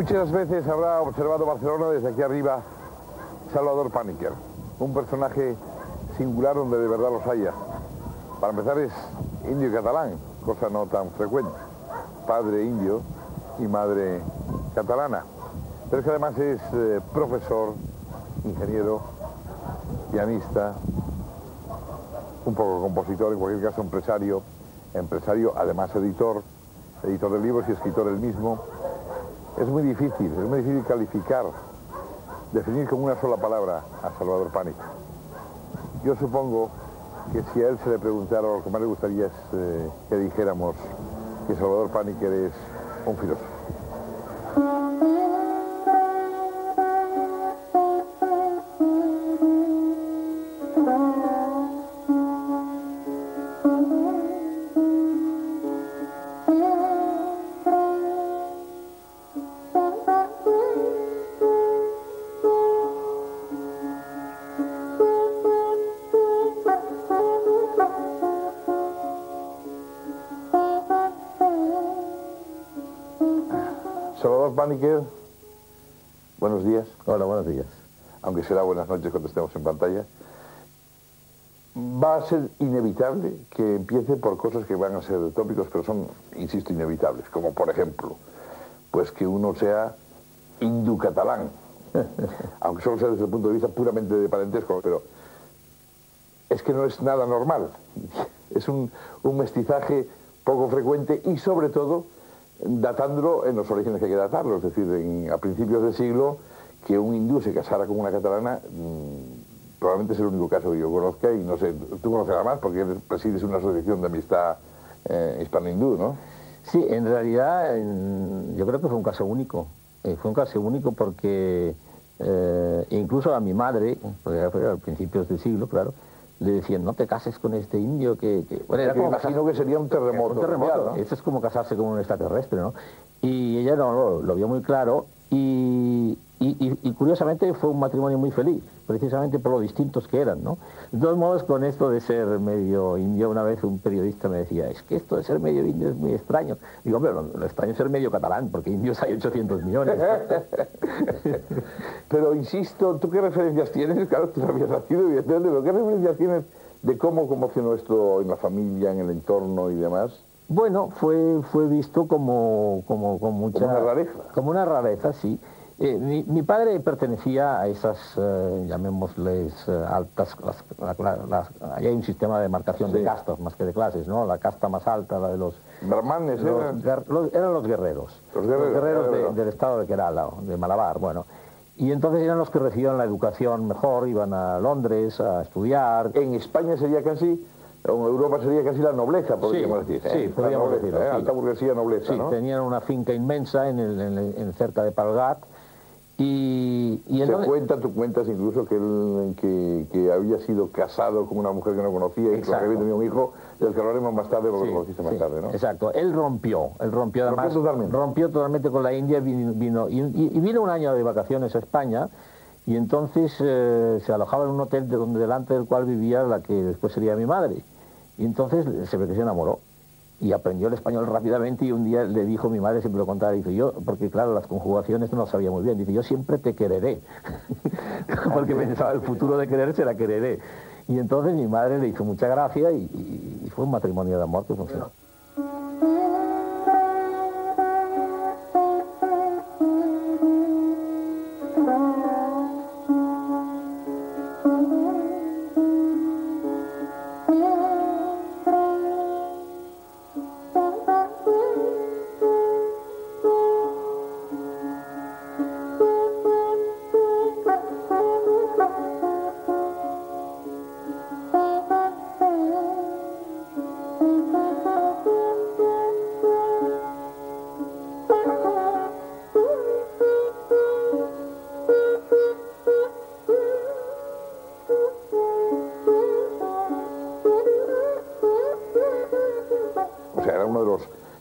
Muchas veces habrá observado Barcelona desde aquí arriba Salvador Pàniker, un personaje singular donde de verdad los haya. Para empezar es indio y catalán, cosa no tan frecuente, padre indio y madre catalana. Pero es que además es profesor, ingeniero, pianista, un poco compositor, en cualquier caso empresario, además editor de libros y escritor él mismo. Es muy difícil calificar, definir con una sola palabra a Salvador Pàniker. Yo supongo que si a él se le preguntara, lo que más le gustaría es que dijéramos que Salvador Pàniker es un filósofo. Salvador Pàniker, buenos días. Hola, buenos días. Aunque será buenas noches cuando estemos en pantalla. Va a ser inevitable que empiece por cosas que van a ser tópicos, pero son, insisto, inevitables. Como por ejemplo, pues que uno sea hindú-catalán. Aunque solo sea desde el punto de vista puramente de parentesco, pero es que no es nada normal. Es un mestizaje poco frecuente y sobre todo datándolo en los orígenes que hay que datarlo, es decir, a principios del siglo, que un hindú se casara con una catalana, probablemente es el único caso que yo conozca, y no sé, tú conocerás más porque presides una asociación de amistad hispano-hindú, ¿no? Sí, en realidad yo creo que fue un caso único. Fue un caso único porque incluso a mi madre, porque fue a principios del siglo, claro, le decían, no te cases con este indio bueno, era como imagino que sería un terremoto. Un terremoto, real, ¿no? Eso es como casarse con un extraterrestre, ¿no? Y ella no, lo vio muy claro y curiosamente fue un matrimonio muy feliz, precisamente por lo distintos que eran, ¿no? De todos modos, con esto de ser medio indio, una vez un periodista me decía, es que esto de ser medio indio es muy extraño. Digo, hombre, lo extraño es ser medio catalán, porque indios hay 800 millones. Pero insisto, ¿tú qué referencias tienes? Claro, tú no habías nacido, evidentemente, pero ¿qué referencias tienes de cómo funcionó esto en la familia, en el entorno y demás? Bueno, fue visto con mucha... Como una rareza. Como una rareza, sí. Mi padre pertenecía a esas, llamémosles, altas, ahí hay un sistema de marcación de castas más que de clases, ¿no? La casta más alta, la de los... ¿Brahmanes eran? Eran los guerreros. Los guerreros del estado de Kerala, de Malabar, bueno. Y entonces eran los que recibían la educación mejor, iban a Londres a estudiar. En España sería casi... En Europa sería casi la nobleza, podríamos decir. Sí, podríamos decirlo. Sí. Alta burguesía, nobleza, sí, ¿no? Tenían una finca inmensa cerca de Palgat. Y entonces, tú cuentas incluso que había sido casado con una mujer que no conocía y que había tenido un hijo, del que hablaremos más tarde porque lo conociste más tarde, ¿no? Exacto, él rompió además, rompió totalmente con la India, vino un año de vacaciones a España y entonces se alojaba en un hotel delante del cual vivía la que después sería mi madre. Y entonces se ve que se enamoró y aprendió el español rápidamente y un día le dijo, mi madre siempre lo contaba, dice yo, porque claro, las conjugaciones no las sabía muy bien, dice yo siempre te quereré, porque pensaba el futuro de querer será quereré. Y entonces mi madre le hizo mucha gracia y fue un matrimonio de amor que funcionó.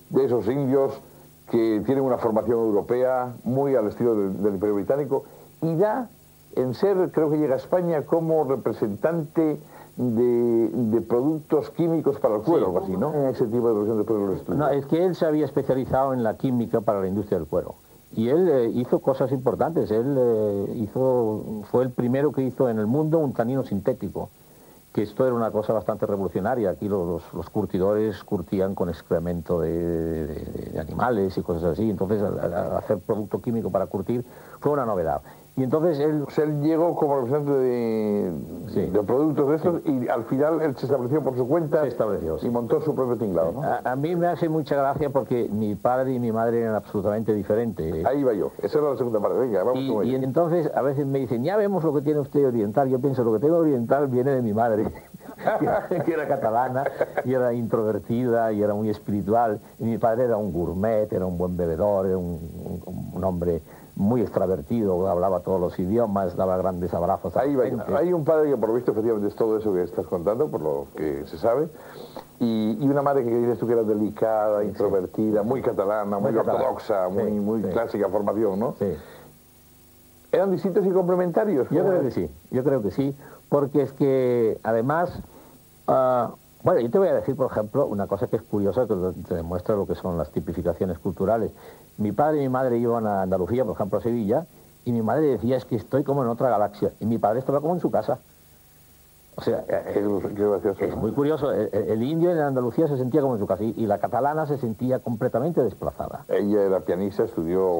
De esos indios que tienen una formación europea muy al estilo del Imperio Británico y da en ser, creo que llega a España como representante de productos químicos para el cuero, algo así, ¿no? En ese tipo de producción después de los estudios. No, es que él se había especializado en la química para la industria del cuero. Y él hizo cosas importantes. Él fue el primero que hizo en el mundo un tanino sintético, que esto era una cosa bastante revolucionaria. Aquí los curtidores curtían con excremento de animales y cosas así. Entonces, al hacer producto químico para curtir fue una novedad. Y entonces él... O sea, él llegó como representante de productos de estos, y al final él se estableció por su cuenta. Se estableció, sí. Y montó su propio tinglado, ¿no? A mí me hace mucha gracia porque mi padre y mi madre eran absolutamente diferentes. Ahí va yo. Esa era la segunda parte. Venga, vamos con y ello. entonces a veces me dicen, ya vemos lo que tiene usted oriental. Yo pienso, lo que tengo oriental viene de mi madre, que era catalana, y era introvertida, y era muy espiritual. Y mi padre era un gourmet, era un buen bebedor, era un hombre muy extravertido, hablaba todos los idiomas, daba grandes abrazos a la gente. Hay un padre que por lo visto efectivamente es todo eso que estás contando, por lo que se sabe, y una madre que dices tú que era delicada, introvertida, muy catalana, muy ortodoxa, muy clásica formación, ¿no? Sí. ¿Eran distintos y complementarios? Yo creo que sí, porque es que además... bueno, yo te voy a decir, por ejemplo, una cosa que es curiosa, que te demuestra lo que son las tipificaciones culturales. Mi padre y mi madre iban a Andalucía, por ejemplo, a Sevilla, y mi madre decía, es que estoy como en otra galaxia, y mi padre estaba como en su casa. O sea, es muy curioso. El indio en Andalucía se sentía como en su casa, y la catalana se sentía completamente desplazada. Ella era pianista, estudió,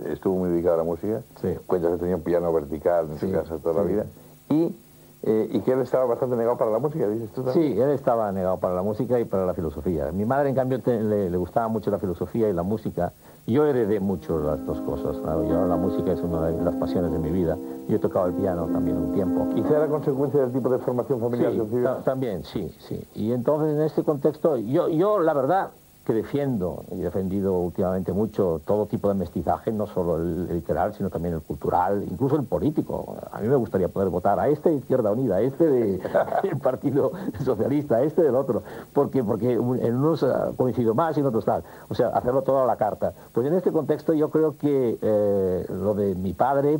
estuvo muy dedicada a la música, cuenta que tenía un piano vertical en su casa toda la vida, y que él estaba bastante negado para la música, dices tú también. Sí, él estaba negado para la música y para la filosofía. Mi madre, en cambio, le gustaba mucho la filosofía y la música. Yo heredé mucho las dos cosas, ¿no? La música es una de las pasiones de mi vida. Yo he tocado el piano también un tiempo. ¿Quizá era consecuencia del tipo de formación familiar? Sí, también, sí. Y entonces, en este contexto, yo la verdad que defiendo, y he defendido últimamente mucho, todo tipo de mestizaje, no solo el literal, sino también el cultural, incluso el político. A mí me gustaría poder votar a este de Izquierda Unida, a este del Partido Socialista, a este del otro, porque en unos coincido más y en otros tal. O sea, hacerlo todo a la carta. Pues en este contexto yo creo que lo de mi padre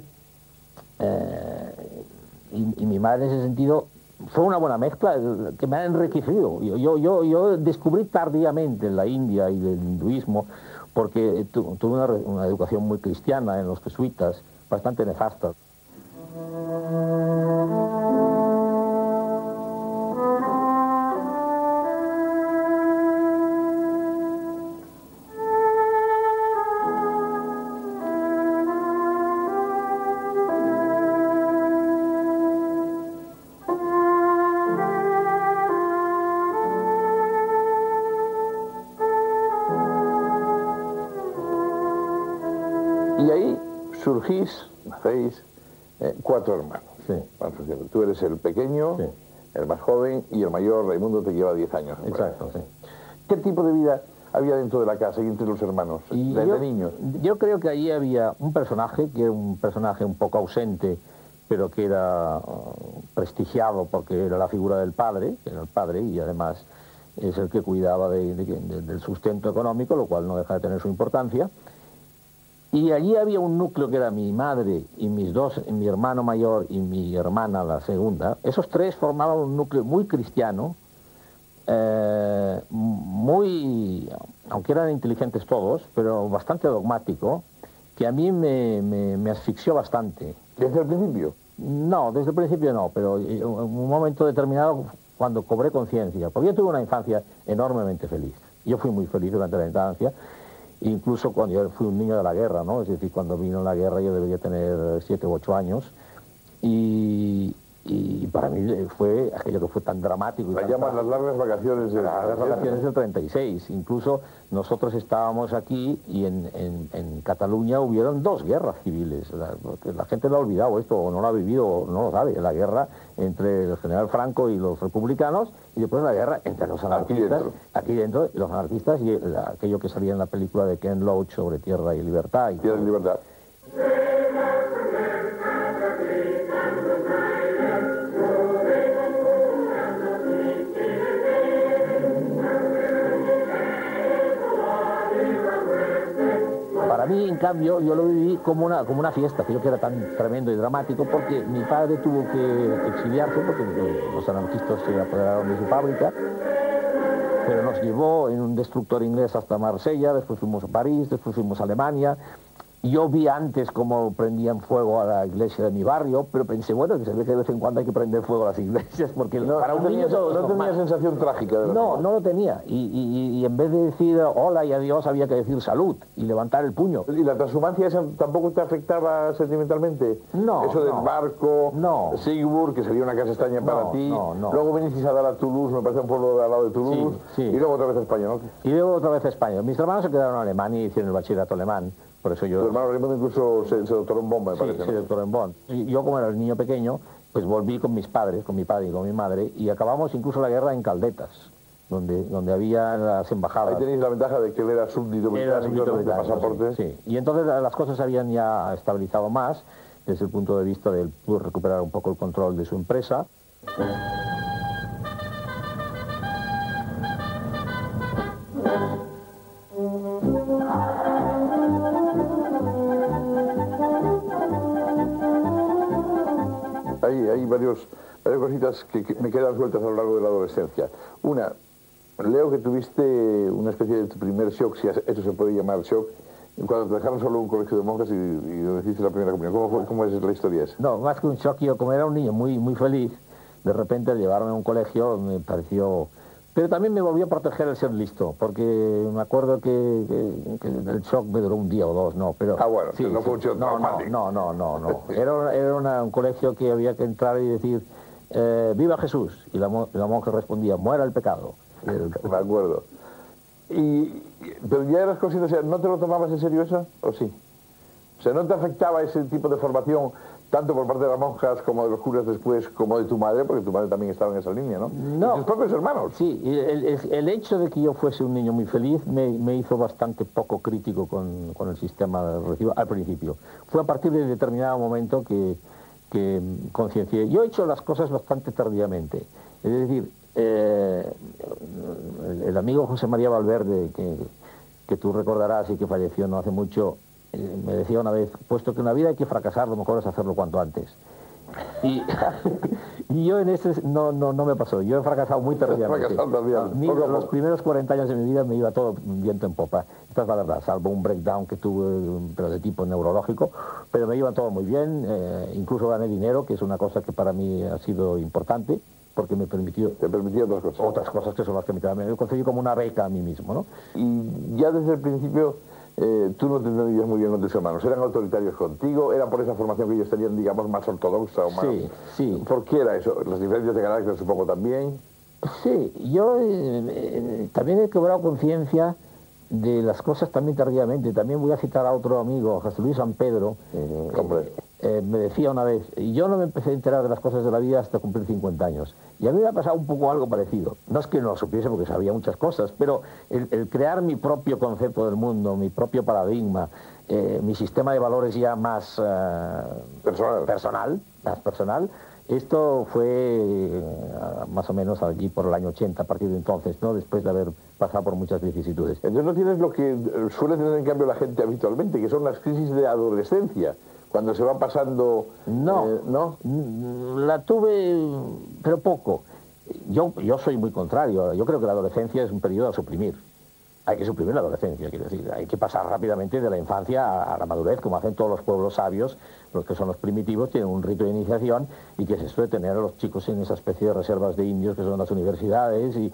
y mi madre en ese sentido fue una buena mezcla que me ha enriquecido. Yo descubrí tardíamente la India y el hinduismo, porque tuve una educación muy cristiana en los jesuitas, bastante nefasta. Y ahí nacéis 4 hermanos. Sí. Tú eres el pequeño, el más joven, y el mayor, Raimundo, te lleva 10 años. Exacto, sí. ¿Qué tipo de vida había dentro de la casa y entre los hermanos, desde niños? Yo creo que allí había un personaje, que era un personaje un poco ausente, pero que era prestigiado porque era la figura del padre, que era el padre, y además es el que cuidaba del sustento económico, lo cual no deja de tener su importancia. Y allí había un núcleo que era mi madre y mi hermano mayor y mi hermana, la segunda. Esos tres formaban un núcleo muy cristiano, aunque eran inteligentes todos, pero bastante dogmático, que a mí me asfixió bastante. ¿Desde el principio? No, desde el principio no, pero en un momento determinado, cuando cobré conciencia, porque yo tuve una infancia enormemente feliz. Yo fui muy feliz durante la infancia. Incluso cuando yo fui un niño de la guerra, ¿no? Es decir, cuando vino la guerra yo debería tener 7 u 8 años. Y para mí fue aquello que fue tan dramático. La llaman las largas vacaciones del 36. Incluso nosotros estábamos aquí y en Cataluña hubieron 2 guerras civiles. La gente lo ha olvidado esto, o no lo ha vivido, o no lo sabe. La guerra entre el general Franco y los republicanos, y después la guerra entre los anarquistas, aquí dentro los anarquistas, y aquello que salía en la película de Ken Loach sobre Tierra y Libertad. Tierra y Libertad. Para mí, en cambio, yo lo viví como una fiesta, que yo que era tan tremendo y dramático, porque mi padre tuvo que exiliarse porque los anarquistas se apoderaron de su fábrica, pero nos llevó en un destructor inglés hasta Marsella, después fuimos a París, después fuimos a Alemania, Yo vi antes cómo prendían fuego a la iglesia de mi barrio, pero pensé, bueno, que se ve que de vez en cuando hay que prender fuego a las iglesias, porque para un niño no tenía sensación trágica de no lo tenía. Y en vez de decir hola y adiós, había que decir salud y levantar el puño. ¿Y la transhumancia esa tampoco te afectaba sentimentalmente? No. Eso del barco, no. Sigurd, que sería una casa extraña para ti. No. Luego viniste a dar a Toulouse, me parece un pueblo de al lado de Toulouse. Sí. Y luego otra vez a España, ¿no? Y luego otra vez a España. Mis hermanos se quedaron en Alemania y hicieron el bachillerato alemán. Por eso yo... Tu hermano Raymond incluso se doctoró en Bonn, me parece, ¿no? Sí, doctoró en Bonn. Yo, como era el niño pequeño, pues volví con mis padres, con mi padre y con mi madre, y acabamos incluso la guerra en Caldetas, donde había las embajadas. Ahí tenéis la ventaja de que él era súbdito británico, de pasaporte. Sí. Y entonces las cosas se habían ya estabilizado más, desde el punto de vista de él pudo recuperar un poco el control de su empresa. Hay varias cositas que me quedan sueltas a lo largo de la adolescencia. Una, leo que tuviste una especie de tu primer shock, si eso se puede llamar shock, cuando te dejaron solo en un colegio de monjas y hiciste la primera comunión. ¿Cómo es la historia esa? No, más que un shock, yo como era un niño muy feliz, de repente al llevarme a un colegio me pareció... Pero también me volvió a proteger el ser listo, porque me acuerdo que el shock me duró un día o dos, ¿no? Pero, bueno, sí, no fue un shock traumático. No. Era un colegio que había que entrar y decir, ¡viva Jesús! Y la monja respondía, ¡muera el pecado! Me acuerdo. Pero ya eras consciente, o sea, ¿no te lo tomabas en serio eso? ¿O sí? O sea, ¿no te afectaba ese tipo de formación, tanto por parte de las monjas como de los curas después, como de tu madre, porque tu madre también estaba en esa línea, ¿no? No. ¿Y tus propios hermanos? Sí, el hecho de que yo fuese un niño muy feliz me hizo bastante poco crítico con el sistema religioso al principio. Fue a partir de determinado momento que conciencié. Yo he hecho las cosas bastante tardíamente. Es decir, el amigo José María Valverde, que tú recordarás y que falleció no hace mucho, me decía una vez, puesto que en la vida hay que fracasar, lo mejor es hacerlo cuanto antes. Y yo en ese no me pasó, yo he fracasado muy tardíamente. Los primeros 40 años de mi vida me iba todo viento en popa, esta es la verdad, salvo un breakdown que tuve, pero de tipo neurológico, pero me iba todo muy bien, incluso gané dinero, que es una cosa que para mí ha sido importante, porque me permitió... Te permitía otras cosas. Otras cosas que son las que me conseguí como una beca a mí mismo, ¿no? Y ya desde el principio... tú no te entendías muy bien con tus hermanos, ¿eran autoritarios contigo? ¿Era por esa formación que ellos tenían, digamos, más ortodoxa o más...? Sí. ¿Por qué era eso? ¿Las diferencias de carácter supongo también? Sí, yo también he cobrado conciencia de las cosas también tardíamente. También voy a citar a otro amigo, José Luis San Pedro. Me decía una vez, yo no me empecé a enterar de las cosas de la vida hasta cumplir 50 años. Y a mí me ha pasado un poco algo parecido. No es que no lo supiese porque sabía muchas cosas, pero el crear mi propio concepto del mundo, mi propio paradigma, mi sistema de valores ya más personal, esto fue más o menos allí por el año 80, a partir de entonces, ¿no? Después de haber pasado por muchas vicisitudes. Entonces no tienes lo que suele tener en cambio la gente habitualmente, que son las crisis de adolescencia. Cuando se va pasando... ¿No? La tuve, pero poco. Yo soy muy contrario. Yo creo que la adolescencia es un periodo a suprimir. Hay que suprimir la adolescencia, quiero decir. Hay que pasar rápidamente de la infancia a la madurez, como hacen todos los pueblos sabios. Los que son los primitivos tienen un rito de iniciación y que es esto de tener a los chicos en esa especie de reservas de indios que son las universidades y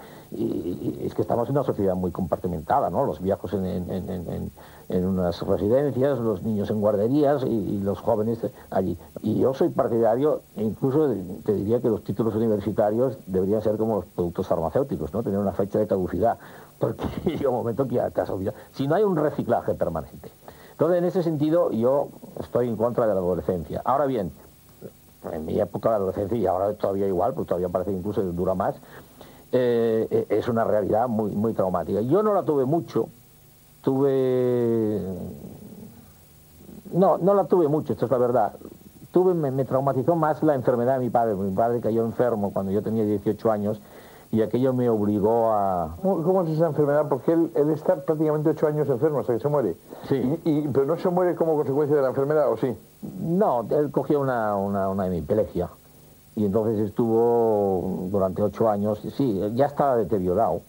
es que estamos en una sociedad muy compartimentada, ¿no? Los viejos en unas residencias, los niños en guarderías y los jóvenes allí. Y yo soy partidario, incluso te diría que los títulos universitarios deberían ser como los productos farmacéuticos, ¿no? Tener una fecha de caducidad, porque llega un momento que ya te has olvidado. Si no hay un reciclaje permanente. Entonces, en ese sentido, yo estoy en contra de la adolescencia. Ahora bien, en mi época de adolescencia, y ahora todavía igual, porque todavía parece que incluso dura más, es una realidad muy traumática. Yo no la tuve mucho, no la tuve mucho, esto es la verdad. Me traumatizó más la enfermedad de mi padre. Mi padre cayó enfermo cuando yo tenía 18 años y aquello me obligó a... ¿Cómo es esa enfermedad? Porque él está prácticamente 8 años enfermo hasta que se muere. Sí. ¿Pero no se muere como consecuencia de la enfermedad, o sí? No, él cogió una hemiplegia y entonces estuvo durante 8 años, sí, ya estaba deteriorado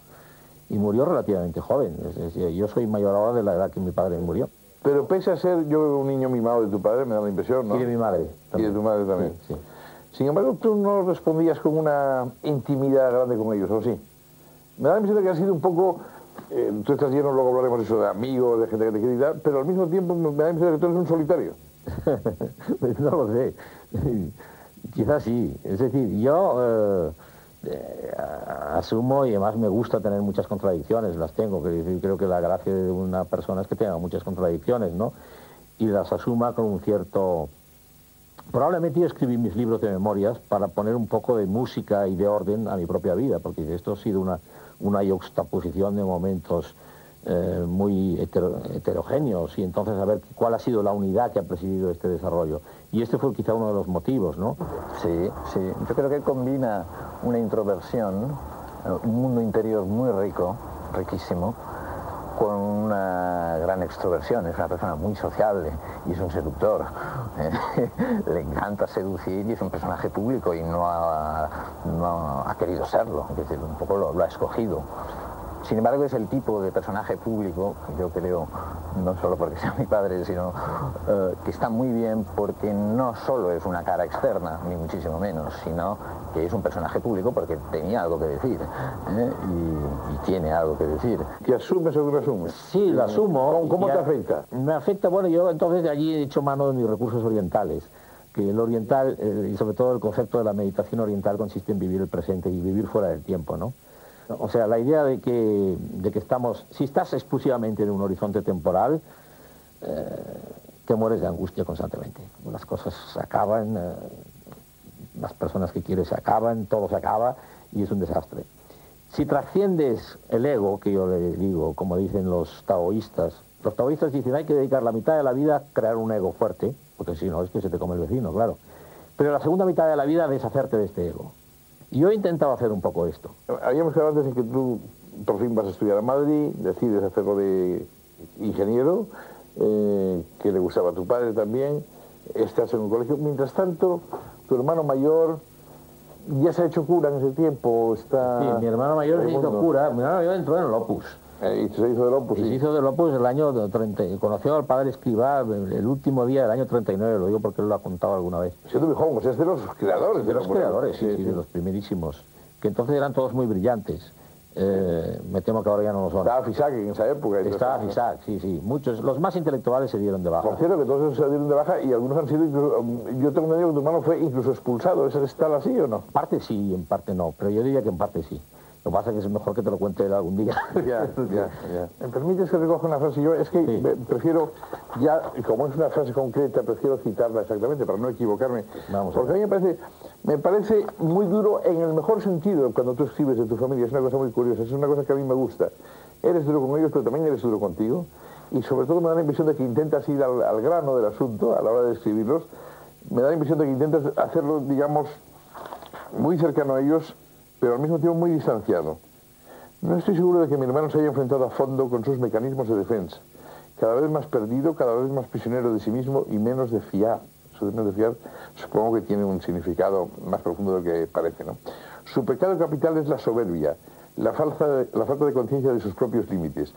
y murió relativamente joven. Es decir, yo soy mayor ahora de la edad que mi padre murió. Pero pese a ser yo un niño mimado de tu padre, me da la impresión, ¿no? Y de mi madre también. Y de tu madre también. Sí, sí. Sin embargo, tú no respondías con una intimidad grande con ellos, ¿o sí? Me da la impresión de que has sido un poco... tú estás lleno, luego hablaremos eso de amigos, de gente que te quiere y tal, pero al mismo tiempo me da la impresión de que tú eres un solitario. No lo sé. Quizás sí. Es decir, yo asumo y además me gusta tener muchas contradicciones, las tengo. Creo que la gracia de una persona es que tenga muchas contradicciones, ¿no? Y las asuma con un cierto... Probablemente yo escribí mis libros de memorias para poner un poco de música y de orden a mi propia vida, porque esto ha sido una yuxtaposición de momentos muy heterogéneos, y entonces a ver cuál ha sido la unidad que ha presidido este desarrollo. Y este fue quizá uno de los motivos, ¿no? Sí, sí. Yo creo que combina una introversión, un mundo interior muy rico, riquísimo, con una gran extroversión. Es una persona muy sociable y es un seductor. Le encanta seducir y es un personaje público y no ha querido serlo, es decir, un poco lo ha escogido. Sin embargo, es el tipo de personaje público, que yo creo, no solo porque sea mi padre, sino que está muy bien porque no solo es una cara externa, ni muchísimo menos, sino que es un personaje público porque tenía algo que decir, y tiene algo que decir. ¿Que asumes o que no asumes? Sí, lo asumo. ¿Cómo te afecta? Me afecta, bueno, yo entonces de allí he hecho mano de mis recursos orientales, que el oriental, y sobre todo el concepto de la meditación oriental, consiste en vivir el presente y vivir fuera del tiempo, ¿no? O sea, la idea de que estamos, si estás exclusivamente en un horizonte temporal, te mueres de angustia constantemente. Las cosas se acaban, las personas que quieres se acaban, todo se acaba y es un desastre. Si trasciendes el ego, que yo le digo, como dicen los taoístas dicen hay que dedicar la mitad de la vida a crear un ego fuerte, porque si no es que se te come el vecino, claro. Pero la segunda mitad de la vida a deshacerte de este ego. Y yo he intentado hacer un poco esto. Habíamos quedado antes en que tú por fin vas a estudiar a Madrid, decides hacerlo de ingeniero, que le gustaba a tu padre también, estás en un colegio. Mientras tanto, tu hermano mayor ya se ha hecho cura en ese tiempo. Está... Sí, mi hermano mayor se hizo cura, mi hermano mayor entró en el Opus. Y se hizo del Opus, y sí. Se hizo del Opus el año 30, conoció al padre Escrivá el último día del año 39, lo digo porque él lo ha contado alguna vez. Siendo muy joven, o sea, es de los creadores. De los creadores, sí, de los primerísimos, que entonces eran todos muy brillantes. Me temo que ahora ya no lo son. Estaba Fisac en esa época. Estaba Fisac, sí, sí. Muchos, los más intelectuales se dieron de baja. Por cierto, que todos se dieron de baja y algunos han sido incluso, yo tengo entendido que tu hermano fue incluso expulsado. ¿Es tal así o no? En parte sí, en parte no, pero yo diría que en parte sí. Lo que pasa es que es mejor que te lo cuente él algún día. Ya. ¿Me permites que recoja una frase? Yo es que prefiero, ya, como es una frase concreta, prefiero citarla exactamente para no equivocarme. Porque a mí me parece muy duro en el mejor sentido cuando tú escribes de tu familia. Es una cosa muy curiosa, es una cosa que a mí me gusta. Eres duro con ellos, pero también eres duro contigo. Y sobre todo me da la impresión de que intentas ir al grano del asunto a la hora de escribirlos. Me da la impresión de que intentas hacerlo, digamos, muy cercano a ellos, pero al mismo tiempo muy distanciado. No estoy seguro de que mi hermano se haya enfrentado a fondo con sus mecanismos de defensa. Cada vez más perdido, cada vez más prisionero de sí mismo y menos de fiar. Eso de menos de fiar supongo que tiene un significado más profundo de lo que parece, ¿no? Su pecado capital es la soberbia, la falta de conciencia de sus propios límites.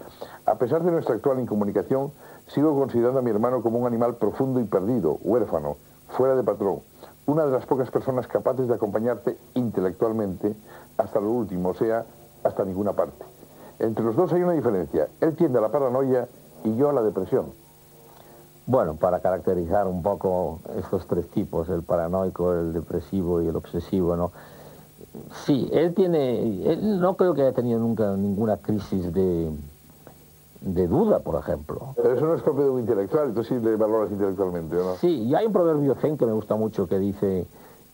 A pesar de nuestra actual incomunicación, sigo considerando a mi hermano como un animal profundo y perdido, huérfano, fuera de patrón. Una de las pocas personas capaces de acompañarte intelectualmente hasta lo último, o sea, hasta ninguna parte. Entre los dos hay una diferencia. Él tiende a la paranoia y yo a la depresión. Bueno, para caracterizar un poco estos tres tipos, el paranoico, el depresivo y el obsesivo, ¿no? Sí, él no creo que haya tenido nunca ninguna crisis de duda, por ejemplo. Pero eso no es propio de un intelectual, entonces sí le valoras intelectualmente, ¿no? Sí, y hay un proverbio zen que me gusta mucho que dice,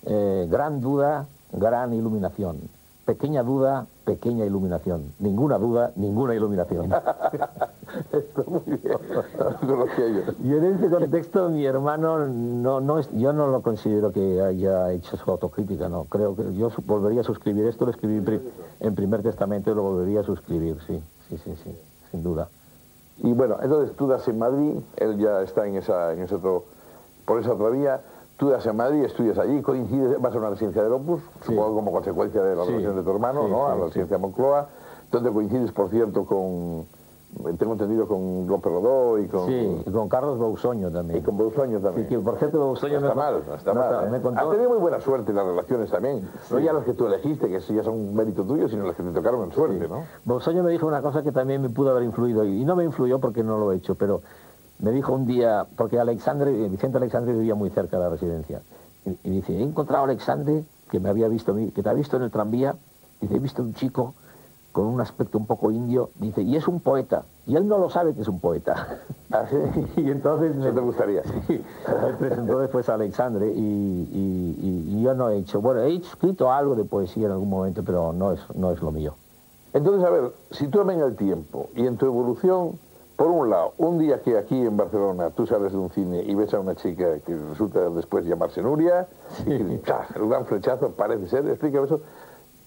gran duda, gran iluminación. Pequeña duda, pequeña iluminación. Ninguna duda, ninguna iluminación. Está muy bien, lo conocía yo. Y en ese contexto mi hermano, yo no lo considero que haya hecho su autocrítica, no. Creo que yo volvería a suscribir esto, lo escribí en Primer Testamento y lo volvería a suscribir, sí, sin duda. Y bueno, entonces tú das en Madrid, él ya está por esa otra vía, tú das en Madrid, estudias allí, coincides, vas a una residencia del Opus, supongo como consecuencia de la relación de tu hermano, ¿no? A la residencia Moncloa, donde coincides, por cierto, con tengo entendido con López Rodó y con... Sí, y con Carlos Bausoño también. Y con Bausoño también. Sí, que por cierto Bausoño no está mal, no está mal. Me contó... Has tenido muy buena suerte en las relaciones también. Sí. No ya las que tú elegiste, que eso ya son un mérito tuyo, sino las que te tocaron en suerte, sí. ¿no? Bausoño me dijo una cosa que también me pudo haber influido, y no me influyó porque no lo he hecho, pero me dijo un día, porque Vicente Alexandre vivía muy cerca de la residencia, y dice, he encontrado a Alexandre, que me había visto, que te ha visto en el tranvía, dice, he visto un chico con un aspecto un poco indio, dice, y es un poeta, y él no lo sabe que es un poeta. ¿Ah, sí? Y entonces... Eso te gustaría. Sí, me presentó después a Alexandre, y yo no he hecho, bueno, he escrito algo de poesía en algún momento, pero no es lo mío. Entonces, a ver, sitúame en el tiempo y en tu evolución, por un lado, un día que aquí en Barcelona tú sales de un cine y ves a una chica que resulta después llamarse Nuria, sí. Y que, el gran flechazo parece ser, explícame eso,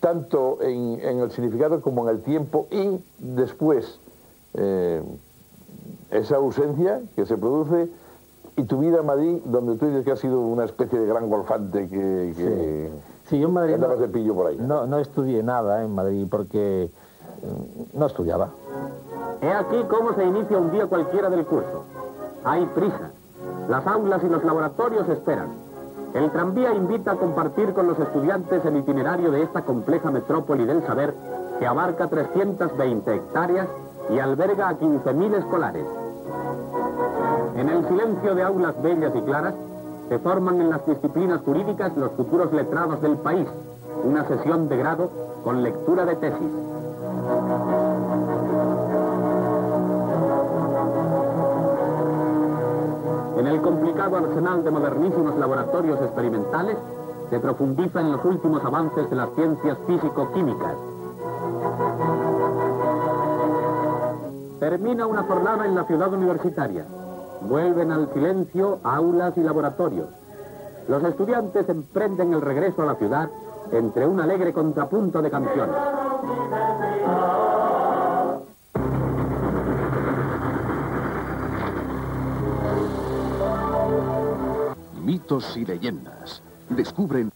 tanto en el significado como en el tiempo, y después esa ausencia que se produce y tu vida en Madrid, donde tú dices que has sido una especie de gran golfante que sí, yo en Madrid andabas de pillo por ahí. No estudié nada en Madrid porque no estudiaba. He aquí cómo se inicia un día cualquiera del curso. Hay prisa. Las aulas y los laboratorios esperan. El tranvía invita a compartir con los estudiantes el itinerario de esta compleja metrópoli del saber que abarca 320 hectáreas y alberga a 15.000 escolares. En el silencio de aulas bellas y claras se forman en las disciplinas jurídicas los futuros letrados del país, una sesión de grado con lectura de tesis. En el complicado arsenal de modernísimos laboratorios experimentales se profundiza en los últimos avances de las ciencias físico-químicas. Termina una jornada en la ciudad universitaria. Vuelven al silencio aulas y laboratorios. Los estudiantes emprenden el regreso a la ciudad entre un alegre contrapunto de canciones. Mitos y leyendas. Descubren...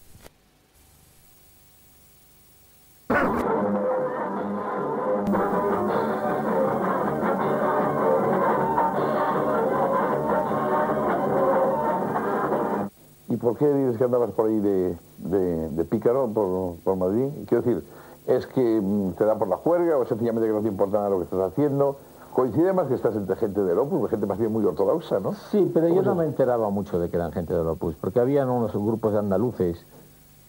¿Y por qué dices que andabas por ahí de pícaro, por Madrid? Quiero decir, ¿es que te da por la juerga o sencillamente que no te importa nada lo que estás haciendo? Coincide más que estás entre gente del Opus, gente más bien muy ortodoxa, ¿no? Sí, pero yo no me enteraba mucho de que eran gente del Opus, porque habían unos grupos de andaluces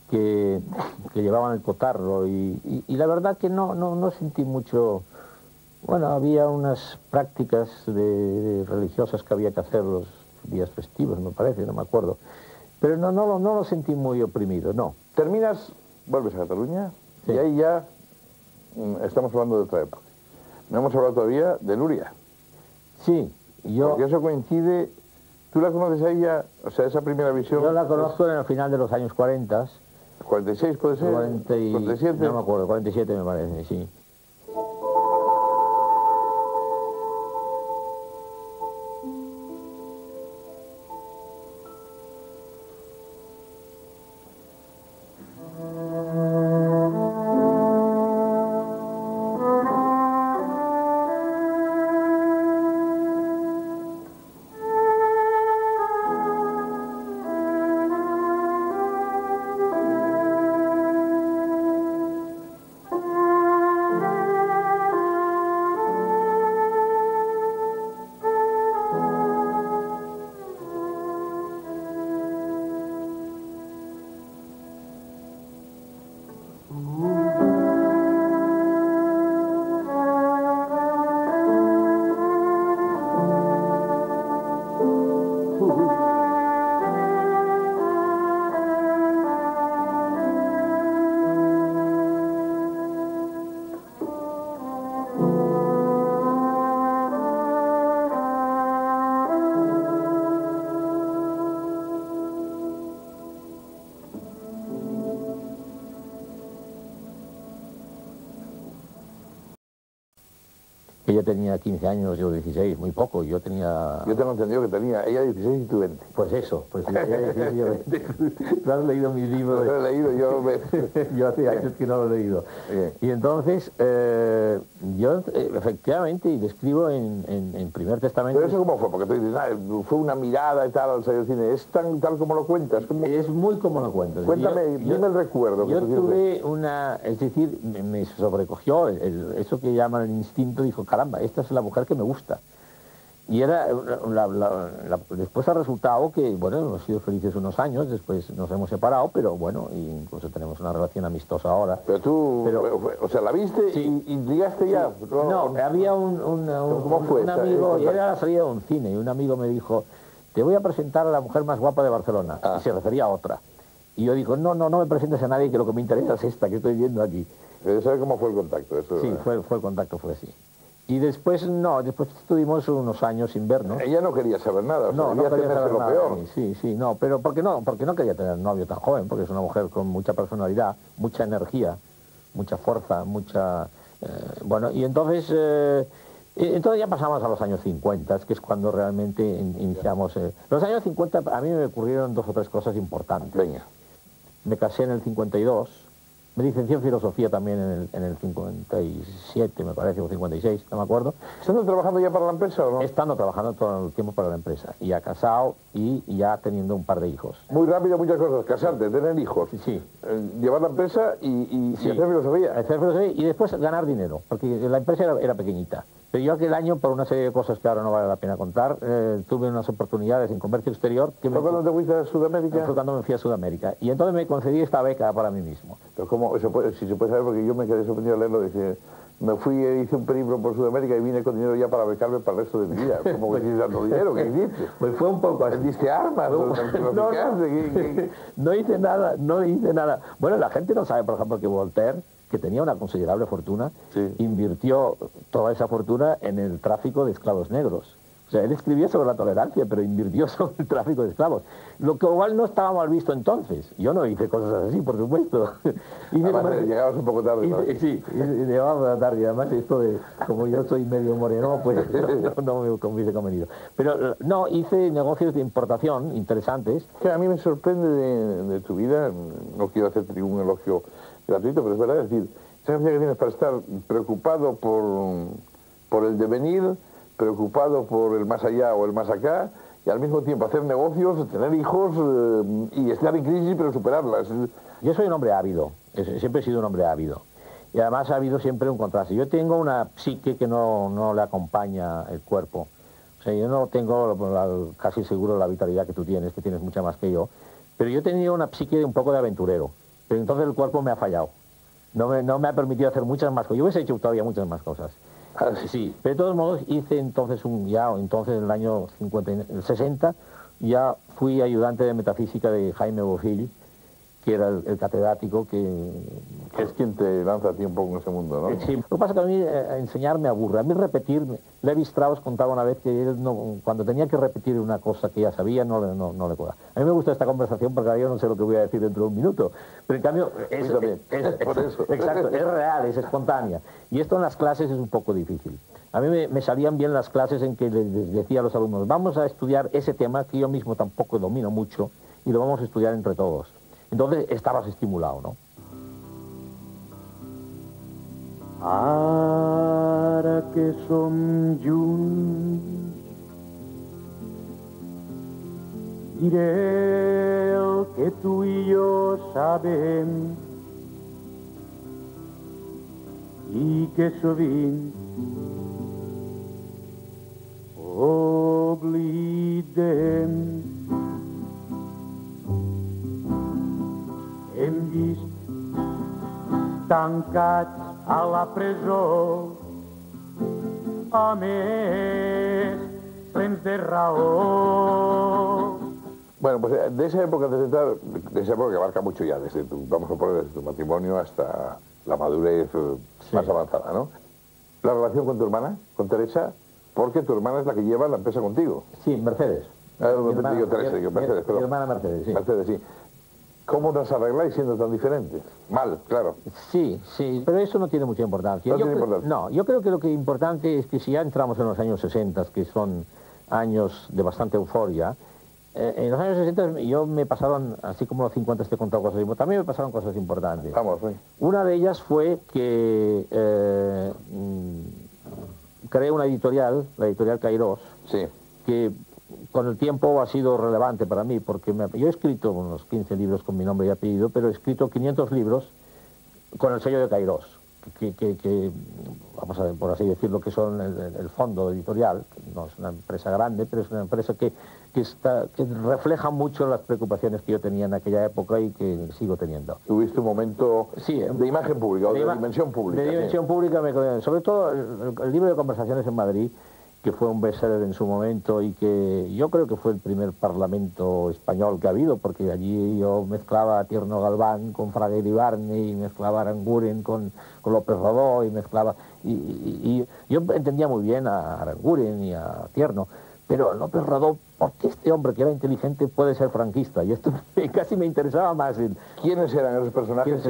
que llevaban el cotarro y la verdad que no sentí mucho... Bueno, había unas prácticas religiosas que había que hacer los días festivos, me parece, no me acuerdo. Pero no lo sentí muy oprimido, no. Terminas, vuelves a Cataluña, sí. Y ahí ya estamos hablando de otra época. No hemos hablado todavía de Nuria. Sí, yo... Porque eso coincide... ¿Tú la conoces a ella? O sea, esa primera visión... Yo la conozco en el final de los años 40. 46 puede ser, 47. No me acuerdo, 47 me parece, sí. Ella tenía 15 años, yo 16, muy poco. Yo tenía... Yo tengo entendido que tenía ella 16 y tú 20. Pues eso, pues ella 16 y yo 20. ¿Tú has leído mis libros? Lo he leído, yo... Yo hace años que no lo he leído. Bien. Y entonces, yo efectivamente, y describo en Primer Testamento... ¿Pero eso cómo fue? Porque tú dices, fue una mirada y tal al salir del cine. ¿Es tan tal como lo cuentas? Es muy como lo cuentas. Cuéntame, dime el recuerdo. Yo tuve una... Es decir, me sobrecogió eso que llaman el instinto. Dijo, caramba, esta es la mujer que me gusta. Y era... después ha resultado que, bueno, hemos sido felices unos años, después nos hemos separado, pero bueno, incluso tenemos una relación amistosa ahora. Pero tú, o sea, ¿la viste y ligaste ya? No, había un amigo, y era la salida de un cine, y un amigo me dijo, te voy a presentar a la mujer más guapa de Barcelona, y se refería a otra. Y yo digo, no me presentes a nadie, que lo que me interesa es esta que estoy viendo aquí. ¿Sabes cómo fue el contacto? Eso, sí, fue el contacto, fue así. Y después, después estuvimos unos años sin vernos. Ella no quería saber nada, no quería saber nada. Peor. Sí, pero ¿por qué no? Porque no quería tener novio tan joven, porque es una mujer con mucha personalidad, mucha energía, mucha fuerza, mucha... bueno, y entonces ya pasamos a los años 50, que es cuando realmente iniciamos... Los años 50 a mí me ocurrieron 2 o 3 cosas importantes. Venga. Me casé en el 52, me licencié en filosofía también en el 57, me parece, o 56, no me acuerdo. ¿Estando trabajando ya para la empresa o no? Estando trabajando todo el tiempo para la empresa, ya casado y ya teniendo un par de hijos. Muy rápido, muchas cosas, casarte, tener hijos, sí. Llevar la empresa y hacer filosofía. Hacer filosofía y después ganar dinero, porque la empresa era pequeñita. Pero yo aquel año, por una serie de cosas que ahora no vale la pena contar, tuve unas oportunidades en comercio exterior. ¿Fue cuando te fuiste a Sudamérica? Fue cuando me fui a Sudamérica. Y entonces me concedí esta beca para mí mismo. Pero ¿cómo? Si se puede saber, porque yo me quedé sorprendido al leerlo, dice, me fui e hice un periplo por Sudamérica y vine con dinero ya para becarme para el resto de mi vida. ¿Cómo que hiciste tanto dinero? ¿Qué hiciste? Pues fue un poco así. ¿Vendiste armas? No hice nada. Bueno, la gente no sabe, por ejemplo, que Voltaire, que tenía una considerable fortuna, invirtió toda esa fortuna en el tráfico de esclavos negros. O sea, él escribía sobre la tolerancia, pero invirtió sobre el tráfico de esclavos. Lo que igual no estaba mal visto entonces. Yo no hice cosas así, por supuesto. Llegabas un poco tarde, ¿no? Sí, llegaba tarde. Además, esto de, como yo soy medio moreno, pues no me hubiese convenido. Pero no, hice negocios de importación interesantes. Que a mí me sorprende de tu vida, no quiero hacerte ningún elogio gratuito, pero es verdad, es decir, esa capacidad que tienes para estar preocupado por el devenir, preocupado por el más allá o el más acá, y al mismo tiempo hacer negocios, tener hijos y estar en crisis pero superarlas. Yo soy un hombre ávido, siempre he sido un hombre ávido, y además ha habido siempre un contraste. Yo tengo una psique que no le acompaña el cuerpo. O sea, yo no tengo casi seguro la vitalidad que tienes mucha más que yo, pero yo he tenido una psique un poco de aventurero, pero entonces el cuerpo me ha fallado. No me ha permitido hacer muchas más cosas. Yo hubiese hecho todavía muchas más cosas. Sí, pero de todos modos hice entonces en el año 60, ya fui ayudante de metafísica de Jaime Bofill, que era el catedrático que es quien te lanza a ti un poco en ese mundo, ¿no? Sí, lo que pasa es que a mí enseñar me aburre, a mí repetir, Levi Strauss contaba una vez que él cuando tenía que repetir una cosa que ya sabía no le cuadra. A mí me gusta esta conversación porque ahora yo no sé lo que voy a decir dentro de un minuto, pero en cambio exacto, es real, es espontánea. Y esto en las clases es un poco difícil. A mí me salían bien las clases en que les decía a los alumnos, vamos a estudiar ese tema que yo mismo tampoco domino mucho y lo vamos a estudiar entre todos. Entonces estabas estimulado, ¿no? Ara que som junts, diré el que tu i jo sabem i que sovint oblidem. Hem vist tancats a la presó, homes plens de raó. Bueno, pues de esa época de esa época que abarca mucho ya, vamos a poner desde tu matrimonio hasta la madurez más avanzada, ¿no? La relación con tu hermana, con Teresa, porque tu hermana es la que lleva la empresa contigo. Sí, Mercedes. Mi hermana Mercedes, sí. Mercedes, sí. ¿Cómo nos arregláis siendo tan diferentes? Mal, claro. Sí, sí, pero eso no tiene mucha importancia. No tiene importancia. No, yo creo que lo que es importante es que si ya entramos en los años 60, que son años de bastante euforia, en los años 60 yo me pasaron, así como los 50 te he contado cosas importantes, también me pasaron cosas importantes. Vamos, sí. Una de ellas fue que creé una editorial, la editorial Cairós, Sí. que con el tiempo ha sido relevante para mí, porque yo he escrito unos 15 libros con mi nombre y apellido, pero he escrito 500 libros con el sello de Cairós, que vamos a ver, por así decirlo, que son el fondo editorial. No es una empresa grande, pero es una empresa que refleja mucho las preocupaciones que yo tenía en aquella época y que sigo teniendo. Tuviste un momento Sí, de imagen pública, o de dimensión pública. De dimensión pública, sobre todo el libro de conversaciones en Madrid, que fue un bestseller en su momento y que yo creo que fue el primer parlamento español que ha habido, porque allí yo mezclaba a Tierno Galván con Fraga Iribarne, y mezclaba a Aranguren con López Rodó, y mezclaba... Y yo entendía muy bien a Aranguren y a Tierno, pero López Rodó, ¿por qué este hombre que era inteligente puede ser franquista? Y esto casi me interesaba más. ¿Quiénes eran esos personajes?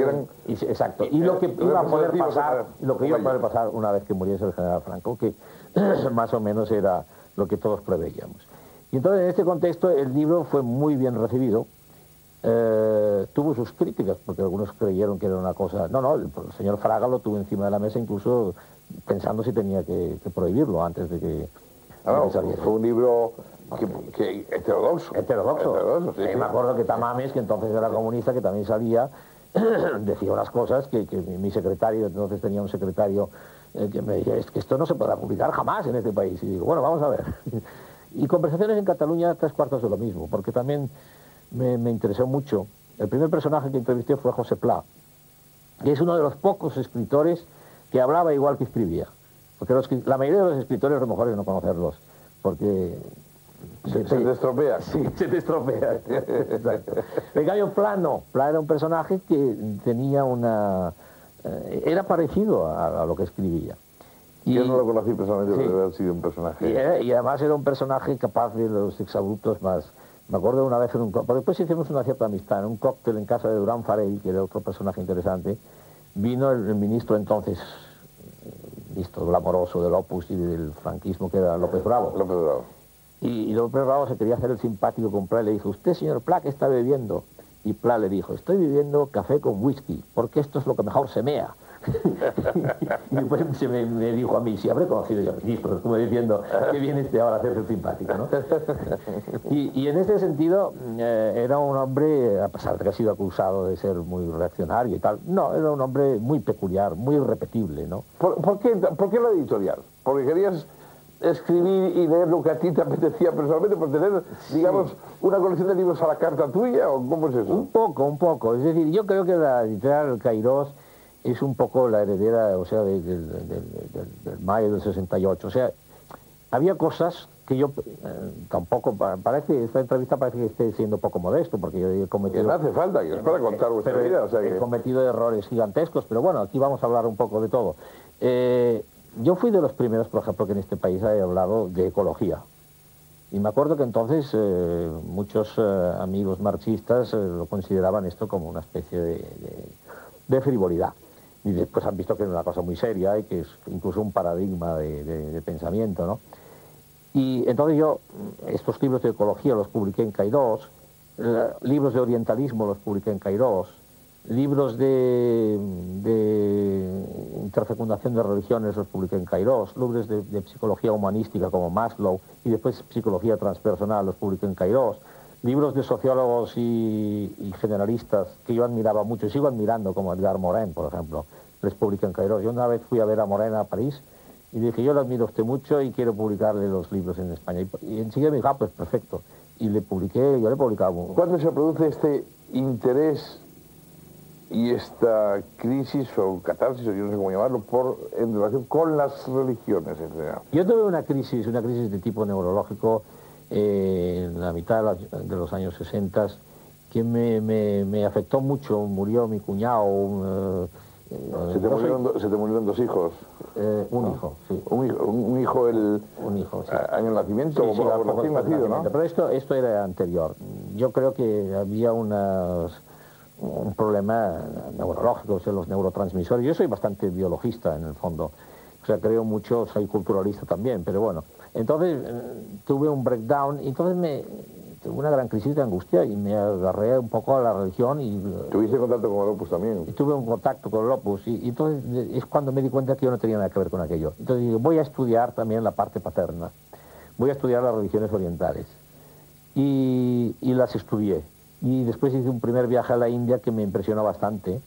Exacto. Y lo que iba a poder pasar, una vez que muriese el general Franco, que más o menos era lo que todos preveíamos. Y entonces en este contexto el libro fue muy bien recibido. Tuvo sus críticas, porque algunos creyeron que era una cosa... No, el señor Fraga lo tuvo encima de la mesa, incluso pensando si tenía que prohibirlo antes de que... fue un libro que heterodoxo. Heterodoxo. Sí. Me acuerdo que Tamames, que entonces era comunista, que también salía, decía unas cosas que mi secretario, entonces tenía un secretario que me decía, es que esto no se podrá publicar jamás en este país. Y digo, bueno, vamos a ver. Y Conversaciones en Cataluña, 3/4 de lo mismo, porque también me interesó mucho. El primer personaje que entrevisté fue José Pla, que es uno de los pocos escritores que hablaba igual que escribía. Porque la mayoría de los escritores, a lo mejor es no conocerlos, porque... Se te estropea. Sí, se te estropea. Exacto. En cambio, Pla era un personaje que tenía una... era parecido a lo que escribía. Yo no lo conocí personalmente, pero debe haber sido un personaje. Y además era un personaje capaz de los exabruptos más... Me acuerdo de una vez en un cóctel, después hicimos una cierta amistad, en un cóctel en casa de Durán Farell, que era otro personaje interesante. Vino el ministro entonces... ministro glamoroso del Opus y del franquismo, que era López Bravo. López Bravo. Y López Bravo se quería hacer el simpático con Pla y le dijo, ¿usted, señor Pla, qué está bebiendo? Y Pla le dijo, estoy bebiendo café con whisky, porque esto es lo que mejor se mea. Y después me dijo a mí, si habré conocido yo al ministro, como diciendo, qué viene este ahora a hacerse el simpático, ¿no? Y en ese sentido, era un hombre, a pesar de que ha sido acusado de ser muy reaccionario y tal, no, era un hombre muy peculiar, muy irrepetible, ¿no? ¿Por qué la editorial? Porque querías escribir y leer lo que a ti te apetecía personalmente, por tener, digamos, una colección de libros a la carta tuya, ¿o cómo es eso? Un poco. Es decir, yo creo que la editorial Cairós es un poco la heredera, o sea, del mayo del 68. O sea, había cosas que yo tampoco, parece, esta entrevista parece que esté siendo poco modesto, porque yo he cometido... No hace falta, que es para contar vuestra vida, o sea que... He cometido errores gigantescos, pero bueno, aquí vamos a hablar un poco de todo. Yo fui de los primeros, por ejemplo, que en este país haya hablado de ecología. Y me acuerdo que entonces muchos amigos marxistas lo consideraban esto como una especie de frivolidad. Y después han visto que es una cosa muy seria y que es incluso un paradigma de pensamiento, ¿no? Y entonces yo, estos libros de ecología los publiqué en Cairós, libros de orientalismo los publiqué en Cairós, libros de interfecundación de religiones los publiqué en Cairós, libros de psicología humanística como Maslow y después psicología transpersonal los publiqué en Cairós, libros de sociólogos y generalistas que yo admiraba mucho y sigo admirando, como Edgar Morin, por ejemplo, les publiqué en Cairós. Yo una vez fui a ver a Morin a París y dije, yo lo admiro a usted mucho y quiero publicarle los libros en España. Y enseguida me dijo, pues perfecto. Y yo le he publicado. ¿Cuándo se produce este interés y esta crisis o catarsis, o yo no sé cómo llamarlo, en relación con las religiones en general? Yo tuve una crisis de tipo neurológico en la mitad de los años 60 que me afectó mucho. Murió mi cuñado. ¿Se te murieron dos hijos? Un hijo, sí. Un hijo, sí. ¿En el nacimiento? Sí, o recién nacido, ¿no? Pero esto era anterior. Yo creo que había unas un problema neurológico, o sea, los neurotransmisores. Yo soy bastante biologista en el fondo, o sea, creo mucho, soy culturalista también, pero bueno. Entonces tuve un breakdown y entonces tuve una gran crisis de angustia y me agarré un poco a la religión y... ¿Tuviste contacto con el Opus también? Y tuve un contacto con el Opus y entonces es cuando me di cuenta que yo no tenía nada que ver con aquello. Entonces digo, voy a estudiar también la parte paterna, voy a estudiar las religiones orientales y las estudié. Y después hice un primer viaje a la India que me impresionó bastante.